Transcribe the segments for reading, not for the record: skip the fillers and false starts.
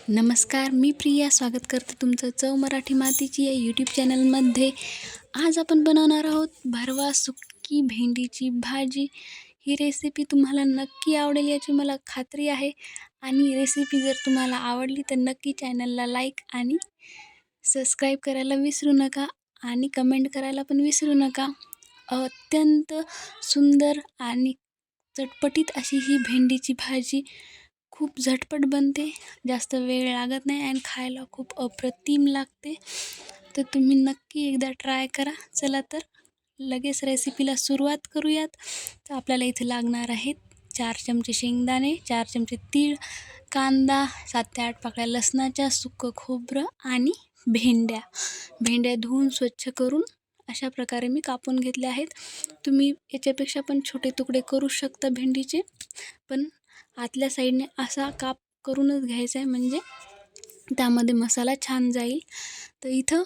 नमस्कार, मी प्रिया स्वागत करते तुमचं चव मराठी मातीची या यूट्यूब चॅनलमध्ये. आज आपण बनवणार आहोत भरवा सुक्की भेंडीची भाजी. ही रेसिपी तुम्हाला नक्की आवडेल याची मला खात्री आहे. आणि रेसिपी जर तुम्हाला आवडली तर नक्की चॅनलला लाईक आणि सबस्क्राईब करायला विसरू नका आणि कमेंट करायला पण विसरू नका. अत्यंत सुंदर आणि चटपटीत अशी ही भेंडीची भाजी खूप झटपट बनते, जास्त वेळ लागत नाही आणि खायला खूप अप्रतिम लागते. तर तुम्ही नक्की एकदा ट्राय करा. चला तर लगेच रेसिपीला सुरुवात करूयात. तर आपल्याला इथे लागणार आहेत 4 चमचे शेंगदाणे, 4 चमचे तीळ, कांदा, 7 ते 8 पाकळ्या लसणाच्या, सुकं खोबरं आणि भेंड्या धुवून स्वच्छ करून अशा प्रकारे मी कापून घेतले आहेत. तुम्ही याच्यापेक्षा पण छोटे तुकडे करू शकता भेंडीचे, पण आतल्या साईडने असा काप करूनच घ्यायचा आहे, म्हणजे त्यामध्ये मसाला छान जाईल. तर इथं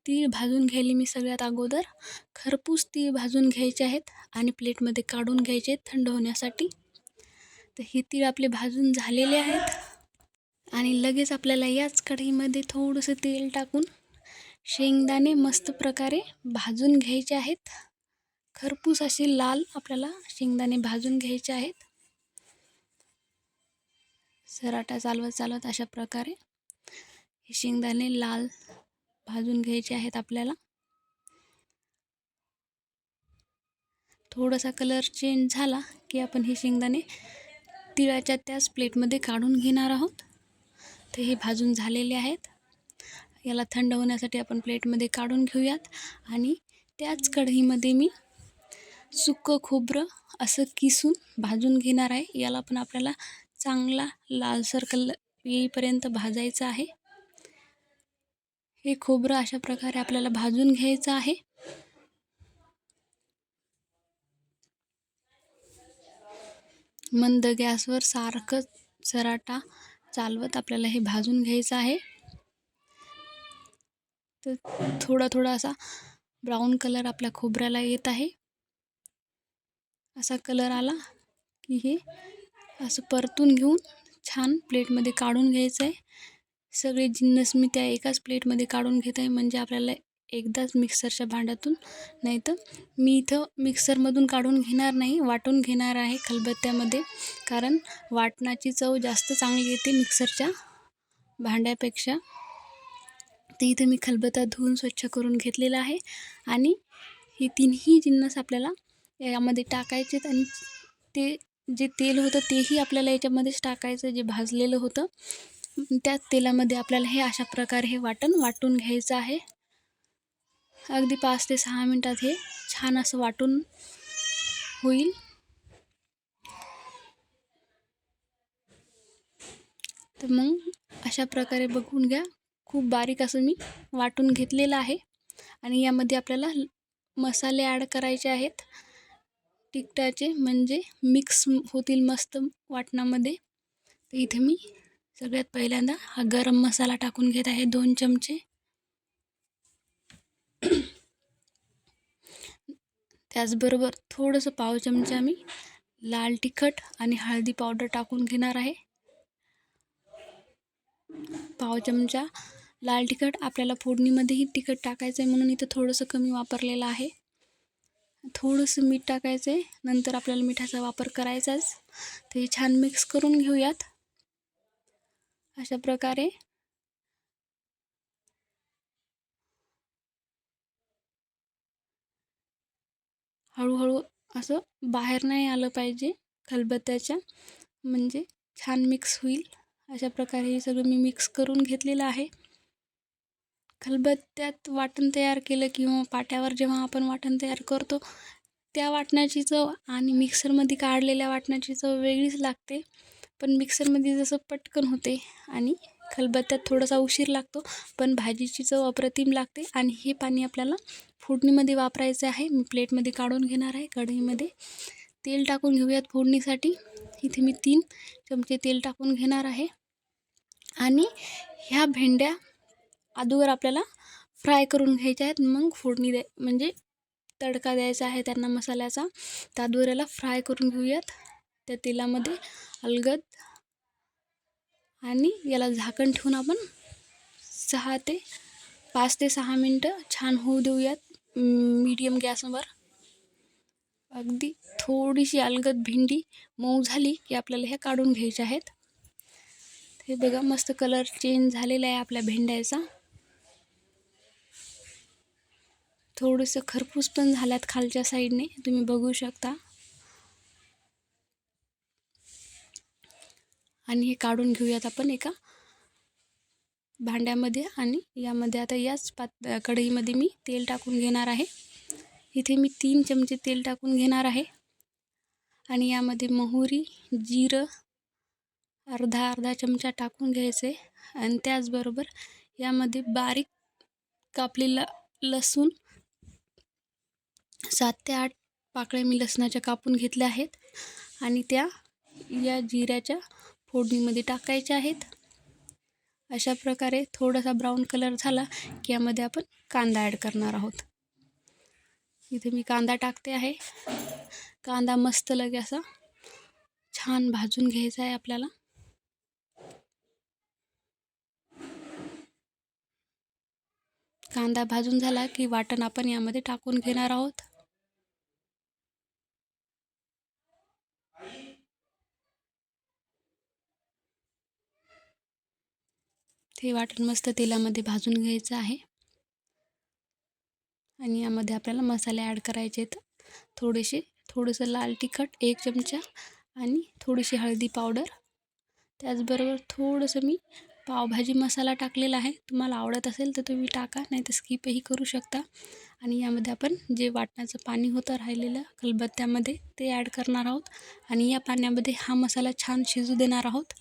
तीळ भाजून घ्यायली मी सगळ्यात अगोदर. खरपूस तीळ भाजून घ्यायचे आहेत आणि प्लेटमध्ये काढून घ्यायचे आहेत थंड होण्यासाठी. तर हे तीळ आपले भाजून झालेले आहेत आणि लगेच आपल्याला याच कढईमध्ये थोडंसं तेल टाकून शेंगदाणे मस्त प्रकारे भाजून घ्यायचे आहेत. खरपूस असे लाल आपल्याला शेंगदाणे भाजून घ्यायचे आहेत. सराटा चालवत अशा प्रकारे हे शेंगदाणे लाल भाजून घ्यायचे आहेत आपल्याला. थोडासा कलर चेंज झाला की आपण हे शेंगदाणे तिळाच्या त्याच प्लेटमध्ये काढून घेणार आहोत. तर हे भाजून झालेले आहेत. याला थंड होण्यासाठी आपण प्लेटमध्ये काढून घेऊयात. आणि त्याच कढईमध्ये मी सुकं खोबरं असं किसून भाजून घेणार आहे. याला पण आपल्याला चांगला लालसर कलर येईपर्यंत भाजायचं आहे. हे खोबरं अशा प्रकारे आपल्याला भाजून घ्यायचं आहे. मंद गॅसवर सारखं सराटा चालवत आपल्याला हे भाजून घ्यायचं आहे. तर थोडा असा ब्राऊन कलर आपल्या खोबऱ्याला येत आहे. असा कलर आला की हे असं परतून घेऊन छान प्लेटमध्ये काढून घ्यायचं आहे. सगळे जिन्नस मी त्या एकाच प्लेटमध्ये काढून घेत आहे, म्हणजे आपल्याला एकदाच मिक्सरच्या भांड्यातून, नाही तर मी इथं मिक्सरमधून काढून घेणार नाही, वाटून घेणार आहे खलबत्त्यामध्ये. कारण वाटणाची चव जास्त चांगली येते मिक्सरच्या भांड्यापेक्षा. तर इथं मी खलबत्ता धुवून स्वच्छ करून घेतलेला आहे आणि हे तिन्ही जिन्नस आपल्याला यामध्ये टाकायचे आणि ते जे तेल होतं तेही आपल्याला याच्यामध्येच टाकायचं, जे भाजलेलं होतं. त्या तेलामध्ये आपल्याला हे अशा प्रकारे हे वाटून घ्यायचं आहे. अगदी 5 ते 6 मिनटात हे छान असं वाटून होईल. तर मग अशा प्रकारे बघून घ्या, खूप बारीक असं मी वाटून घेतलेलं आहे. आणि यामध्ये आपल्याला मसाले ॲड करायचे आहेत तिखटाचे, म्हणजे मिक्स होतील मस्त वाटणामध्ये. तर इथे मी सगळ्यात पहिल्यांदा हा गरम मसाला टाकून घेत आहे 2 चमचे. त्याचबरोबर थोडंसं पाव चमचा मी लाल तिखट आणि हळदी पावडर टाकून घेणार आहे. पाव चमचा लाल तिखट, आपल्याला फोडणीमध्येही तिखट टाकायचं आहे म्हणून इथं थोडंसं कमी वापरलेलं आहे. थोडंसं मीठ टाकायचं आहे, नंतर आपल्याला मिठाचा वापर करायचाच. तर हे छान मिक्स करून घेऊयात अशा प्रकारे. हळूहळू असं बाहेर नाही आलं पाहिजे खलबत्त्याच्या, म्हणजे छान मिक्स होईल. अशा प्रकारे हे सगळं मी मिक्स करून घेतलेलं आहे. खलबत्त्यात वाटण तयार केलं किंवा पाट्यावर जेव्हा आपण वाटण तयार करतो, त्या वाटणाची चव आणि मिक्सरमध्ये काढलेल्या वाटणाची चव वेगळीच लागते. पण मिक्सरमध्ये जसं पटकन होते आणि खलबत्त्यात थोडासा उशीर लागतो, पण भाजीची चव अप्रतिम लागते. आणि हे पाणी आपल्याला फोडणीमध्ये वापरायचं आहे. मी प्लेटमध्ये काढून घेणार आहे. कढईमध्ये तेल टाकून घेऊयात फोडणीसाठी. इथे मी 3 चमचे तेल टाकून घेणार आहे. आणि ह्या भेंड्या अगोदर आपल्याला फ्राय करून घ्यायच्या आहेत, मग फोडणी म्हणजे तडका द्यायचा आहे त्यांना मसाल्याचा. तर अगोदर याला फ्राय करून घेऊयात त्या तेलामध्ये अलगद. आणि याला झाकण ठेवून आपण 5 ते 6 मिनटं छान होऊ देऊयात मीडियम गॅसवर. अगदी थोडीशी अलगद भेंडी मऊ झाली की आपल्याला ह्या काढून घ्यायच्या आहेत. हे बघा मस्त कलर चेंज झालेला आहे आपल्या भेंड्याचा. थोडंसं खरपूस पण झाल्यात खालच्या साईडने, तुम्ही बघू शकता. आणि हे काढून घेऊयात आपण एका भांड्यामध्ये. आणि यामध्ये आता याच कढईमध्ये मी तेल टाकून घेणार आहे. इथे मी 3 चमचे तेल टाकून घेणार आहे. आणि यामध्ये मोहरी, जिरं अर्धा चमचा टाकून घ्यायचे. आणि त्याचबरोबर यामध्ये बारीक कापलेला लसूण 7 ते 8 पाकळ्या मी लसणाच्या कापून घेतल्या आहेत. आणि त्या या जिऱ्याच्या फोडणीमध्ये टाकायच्या आहेत. अशा प्रकारे थोडासा ब्राऊन कलर झाला की यामध्ये आपण कांदा ॲड करणार आहोत. इथे मी कांदा टाकते आहे. कांदा मस्त लगे असा छान भाजून घ्यायचा आहे आपल्याला. कांदा भाजून झाला की वाटण आपण यामध्ये टाकून घेणार आहोत. ते वाटण मस्त तेलामध्ये भाजून घ्यायचं आहे. आणि यामध्ये आपल्याला मसाले ॲड करायचे आहेत. थोडंसं लाल तिखट 1 चमचा आणि थोडीशी हळदी पावडर. त्याचबरोबर थोडंसं मी पावभाजी मसाला टाकलेला आहे. तुम्हाला आवडत असेल तर तुम्ही टाका, नाही तर स्किपही करू शकता. आणि यामध्ये आपण जे वाटणाचं पाणी होतं राहिलेलं खलबत्त्यामध्ये ते ॲड करणार आहोत. आणि या पाण्यामध्ये हा मसाला छान शिजू देणार आहोत.